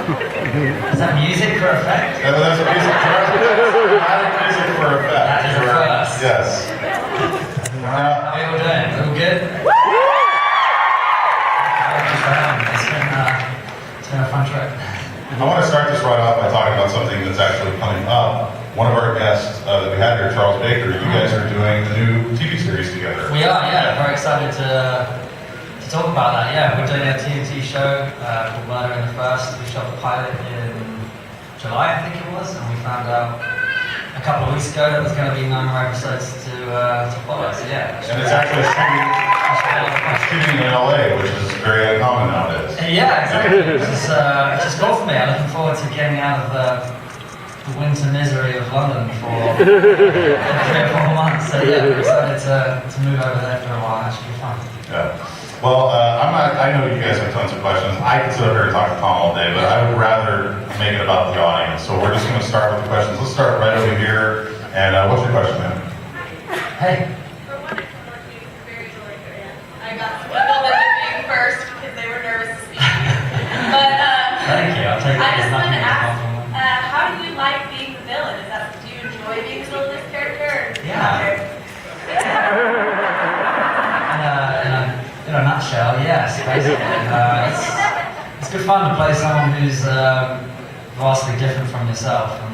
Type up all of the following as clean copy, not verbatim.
Is that music for effect? Yeah, that's a music music for effect. That is a first. Yes. How are you all doing? All good? It's been a fun trip. I want to start this right off by talking about something that's actually coming up. One of our guests that we had here, Charles Baker, you guys are doing a new TV series together. We are, yeah. Very excited to talk about that. Yeah, we're doing a TNT show called Murder in the First. We shot the pilot in July, I think it was, and we found out a couple of weeks ago that there's going to be 9 more episodes to follow. So yeah. And it's actually shooting in LA, which is very uncommon nowadays. Yeah, exactly. It's just cool for me. I'm looking forward to getting out of the winter misery of London for 3 or 4 months. So yeah, we're excited to move over there for a while. That should be fun. Yeah. Well, I know you guys have tons of questions. I could sit up here and talk to Tom all day, but I would rather make it about the audience. So we're just going to start with the questions. Let's start right over here. And what's your question, man? Hey. For one, I felt like you very deliberate. I got some people that did being first because they were nervous to speak. But Thank you. I'll take I it as just wanted nothing to but a ask, compliment. how do you like being the villain? Do you enjoy being the villain of this character? Yeah. In a nutshell, yes, basically. It's good fun to play someone who's vastly different from yourself. And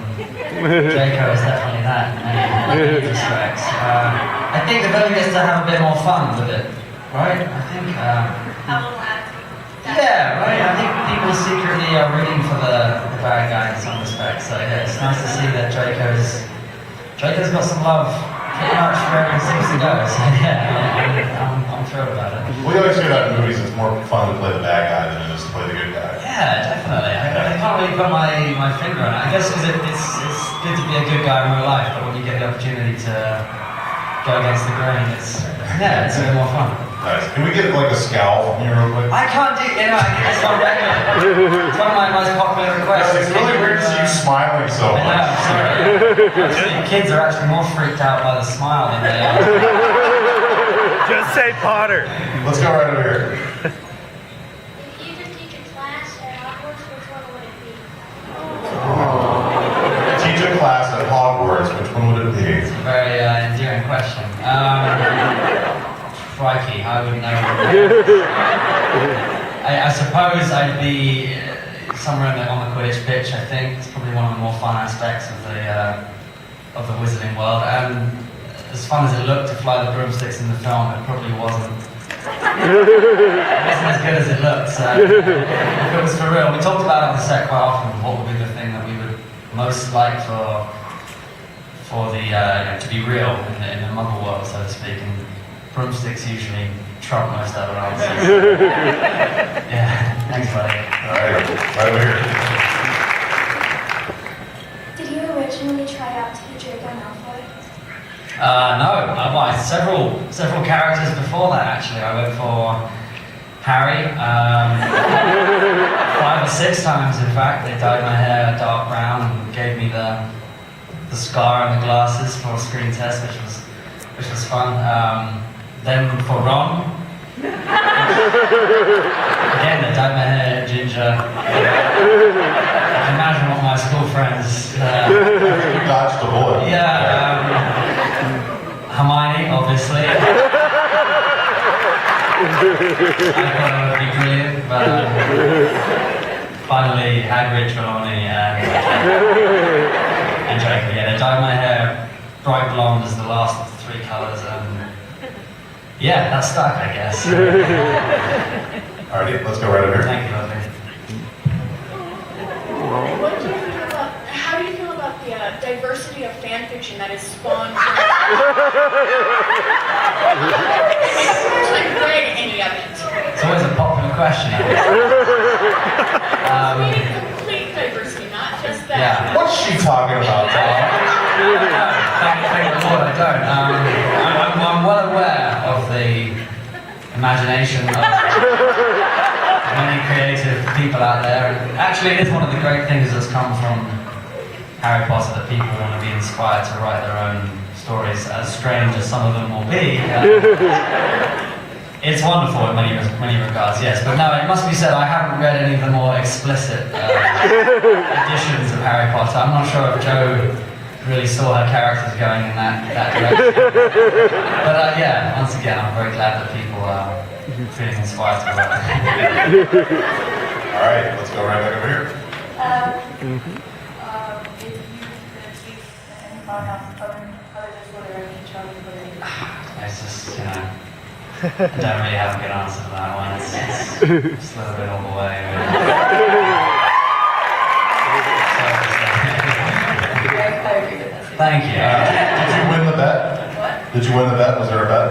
Jaco is definitely that in many respects. I think the villain gets to have a bit more fun with it, right? I think. How will that? Yeah, right. I think people secretly are rooting for the bad guy in some respects. So yeah, it's nice to see that Jaco's got some love pretty much wherever it seems to go. So yeah, I'm thrilled about it. We always hear that in movies it's more fun to play the bad guy than it is to play the good guy. Yeah, definitely. I can't really put my finger on it. I guess because it's good to be a good guy in real life, but when you get the opportunity to go against the grain, it's a bit more fun. Nice. Can we get like a scowl from you real quick? I can't do, I get this on record. It's one of my most popular requests. It's really weird to see you smiling so I much. know, sorry. Actually, kids are actually more freaked out by the smile than they are. Just say Potter. Let's go right over here. If you could teach a class at Hogwarts, which one would it be? Teach a class at Hogwarts, which one would it be? It's a very endearing question. Crikey, I wouldn't know. I suppose I'd be somewhere on the Quidditch pitch. I think it's probably one of the more fun aspects of the wizarding world. And as fun as it looked to fly the broomsticks in the film, it probably wasn't. It wasn't as good as it looked. So if it was for real, we talked about it on the set quite often. What would be the thing that we would most like for the to be real in the Muggle world, so to speak. And broomsticks usually trump most other answers. Yeah, thanks, buddy. All right, right over here. Did you originally try out to be Draco Malfoy? No, several characters before that actually. I went for Harry, 5 or 6 times in fact. They dyed my hair dark brown and gave me the scar and the glasses for a screen test, which was fun. Then for Ron, again they dyed my hair ginger. I can imagine what my school friends. You dodged the bullet. Yeah, Hermione, obviously. I thought it would be brilliant, but finally Hagrid, Trelawney, and Draco. Yeah, they dyed my hair bright blonde as the last of the 3 colours, and yeah, that stuck, I guess. Alrighty, let's go right over here. Thank you, lovely. How do you feel about the diversity of fan fiction that is spawned from I've read any of it. It's always a popular question. Meaning complete diversity, not just that. Yeah. What's she talking about, Tom? Thank the Lord, I don't. I'm well aware of the imagination of many creative people out there. Actually, it is one of the great things that's come from Harry Potter, that people want to be inspired to write their own stories, as strange as some of them will be. It's wonderful in many regards, yes. But no, it must be said, I haven't read any of the more explicit editions of Harry Potter. I'm not sure if Jo really saw her characters going in that direction. But yeah, once again, I'm very glad that people are feeling inspired to work. All right, let's go right back over here. If you could speak and found out other than Twitter and Charlie Twitter. It's just, I don't really have a good answer for that one. It's a little bit all the way. I agree with that. Thank you. Did you win the bet? What? Did you win the bet? Was there a bet?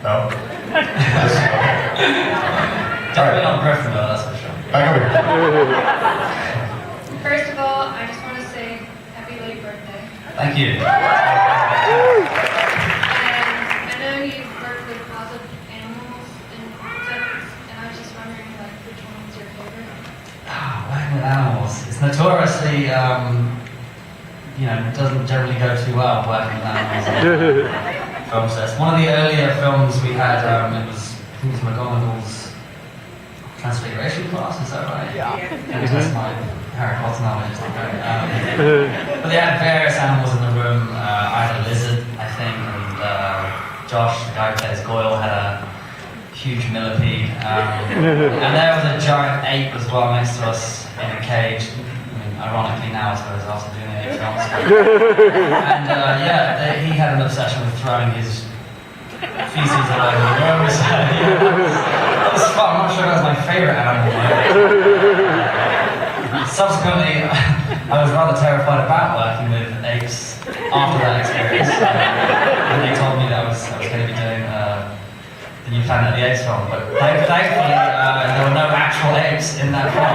No? Yes? Okay. Don't be on Gryffindor, that's for sure. Back over here. First of all, I just want to say happy late birthday. Thank you. And I know you've worked with lots of animals and pets, and I was just wondering, like, which one's your favorite? Working with animals. It's notoriously, doesn't generally go too well working with animals in film sets. One of the earlier films we had, it was McGonagall's Transfiguration class, is that right? Yeah. That's my Harry Potter knowledge. But they had various animals in the room. I had a lizard, I think, and Josh, the guy who plays Goyle, had a huge millipede. And there was a giant ape as well next to us in a cage. Ironically now, I suppose, after doing the 8 films. And he had an obsession with throwing his feces all over the room. So, that was fun. I'm not sure that was my favourite animal. Subsequently, I was rather terrified about working with apes after that experience. And they told me that I was going to be doing the new Planet of the Apes film. But thankfully, there were no actual apes in that film.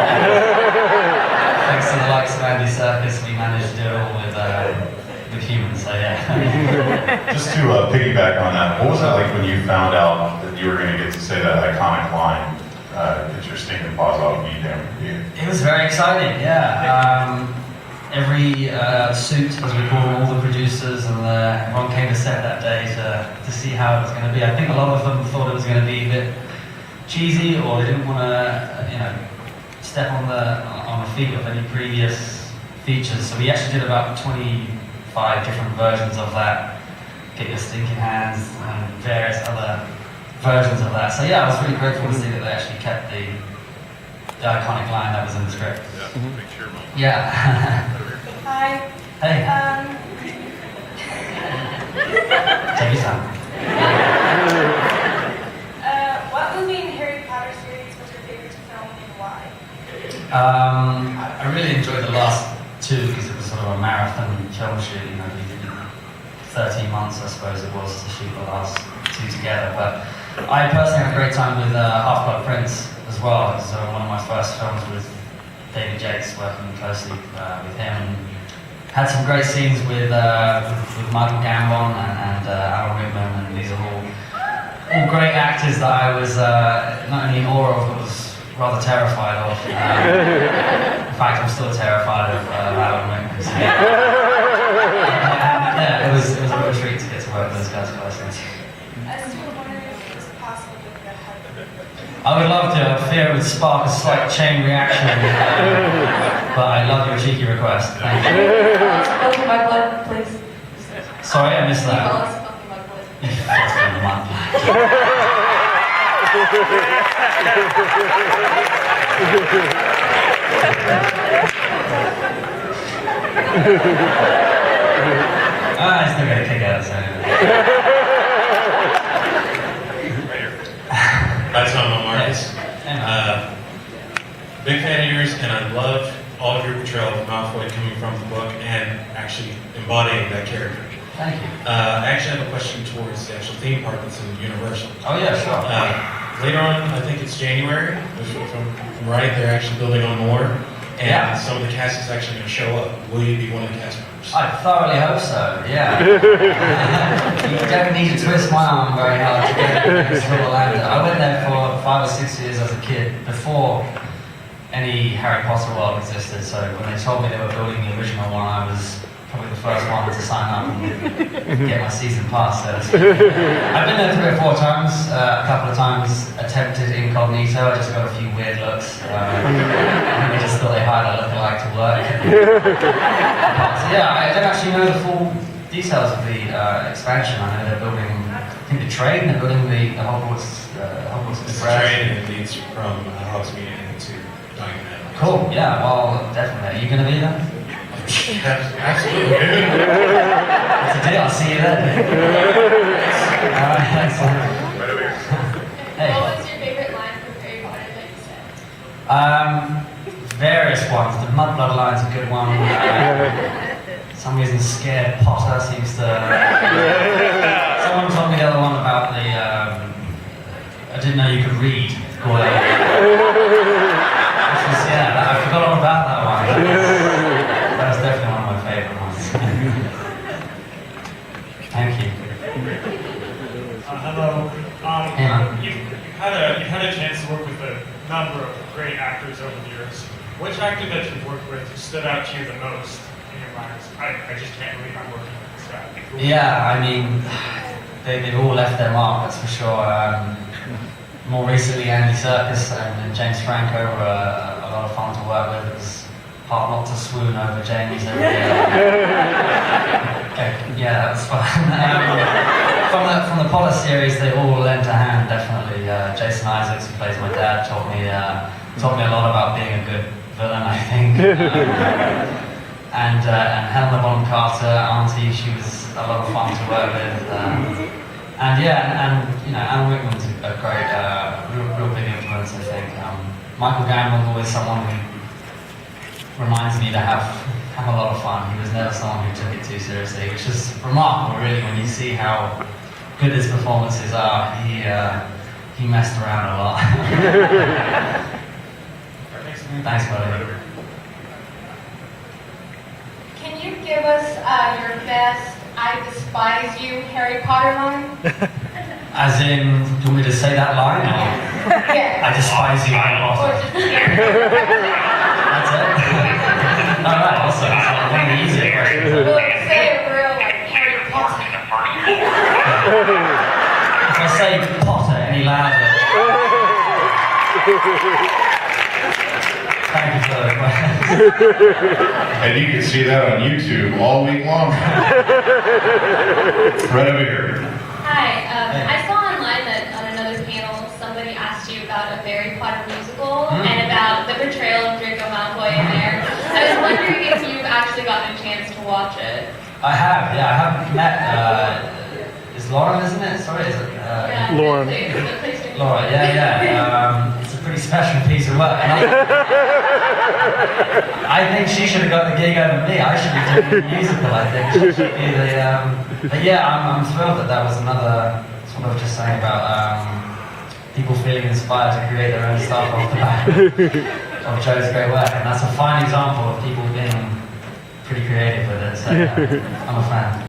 Thanks to the likes of Andy Serkis, we managed to do it all with humans, so yeah. Just to piggyback on that, what was it like when you found out that you were going to get to say that iconic line, "Get your stinking paws off me, damn you"? It was very exciting, yeah. Every suit, as we call them, all the producers, and everyone came to set that day to see how it was going to be. I think a lot of them thought it was going to be a bit cheesy, or they didn't want to, step on the feet of any previous features. So we actually did about 25 different versions of that. Get your stinking hands and various other versions of that. So yeah, I was really grateful to see that they actually kept the iconic line that was in the script. Yeah, make sure. Yeah. Hi. Hey, take your time. What movie in Harry Potter series was your favorite to film and why? I really enjoyed the last 2 because it was sort of a marathon film shoot. We did 13 months, I suppose it was, to shoot the last 2 together. But I personally had a great time with Half-Blood Prince as well. It was one of my first films with David Yates, working closely with him. And had some great scenes with Michael Gambon and Alan Rickman, and these are all great actors that I was not only in awe of, but was rather terrified of. In fact, I'm still terrified of Alan Rickman. So, yeah, it was a real treat to get to work with those guys closely. I was wondering if it was possible to get ahead. I would love to. I fear it would spark a slight chain reaction. But I love your cheeky request. Thank you. Spilling my blood, please. Sorry, I missed Call that. us Spilling my blood. That's been a month. I still got a kick out of it. Hi, Tom. I'm Marcus. Big fan of yours, and I love all of your portrayal of Malfoy coming from the book and actually embodying that character. Thank you. I actually have a question towards the actual theme park that's in Universal. Oh yeah, sure. Later on, I think it's January, if I'm right, they're actually building on more, and Yeah. some of the cast is actually going to show up. Will you be one of the cast members? I thoroughly hope so, yeah. You don't need to twist my arm very hard to get to Orlando. I went there for 5 or 6 years as a kid, before any Harry Potter world existed, so when they told me they were building the original one, I was probably the first one to sign up and get my season pass, so to speak. I've been there 3 or 4 times, a couple of times attempted incognito, I just got a few weird looks. I think they just thought they hired a lookalike work. But, yeah, I don't actually know the full details of the expansion. I know they're building, I think the train, they're building the Hogwarts It's a Express. train and it leads from Hogsmeade into Diagon. Cool, yeah, well, definitely. Are you going to be there? Absolutely. It's a deal, I'll see you then. Alright, excellent. Hey. What was your favorite line from Harry Potter that you said? Various ones. The Mudblood line's a good one. Some reason scared Potter seems to. Someone told me the other one about the. I didn't know you could read. Goyle. Which was, yeah, I forgot all about that one. That was definitely one of my favourite ones. Thank you. Hello. Hey, man. You've had a chance to work with a number of great actors over the years. Which actor that you've worked with stood out to you the most in your minds? I just can't believe I'm working with this guy. Yeah, I mean, they've all left their mark, that's for sure. More recently, Andy Serkis and James Franco were a lot of fun to work with. It was hard not to swoon over James every day. Okay, yeah, that was fun. From the Potter series, they all lent a hand, definitely. Jason Isaacs, who plays my dad, taught me a lot about being a good villain, I think. And Helena Bonham Carter, Auntie, she was a lot of fun to work with. And you know, Alan Rickman's a great, real big influence, I think. Michael Gambon's always someone who reminds me to have a lot of fun. He was never someone who took it too seriously, which is remarkable, really, when you see how good his performances are. He messed around a lot. Thanks, buddy. Can you give us your best I despise you Harry Potter line? As in, do you want me to say that line? Or Yeah. I despise you, Harry Or Potter. just Harry. That's it? Alright, awesome. It's one of the easier questions. Well, say it real like Harry Potter. If I say Potter any louder. Thank you for the question. And you can see that on YouTube all week long. Right over here. Hi, I saw online that on another panel somebody asked you about a Harry Potter musical and about the portrayal of Draco Malfoy in there. I was wondering if you've actually gotten a chance to watch it. I have, yeah, I have met, is Lauren, isn't it? Sorry, is it? Yeah, Lauren. the place to- Laura, yeah. It's a pretty special piece of work. And I think she should have got the gig over me. I should be doing the musical, I think. She should be the, but yeah, I'm thrilled that was another, sort of just saying about people feeling inspired to create their own stuff off the back of Joe's great work. And that's a fine example of people being pretty creative with it. So I'm a fan.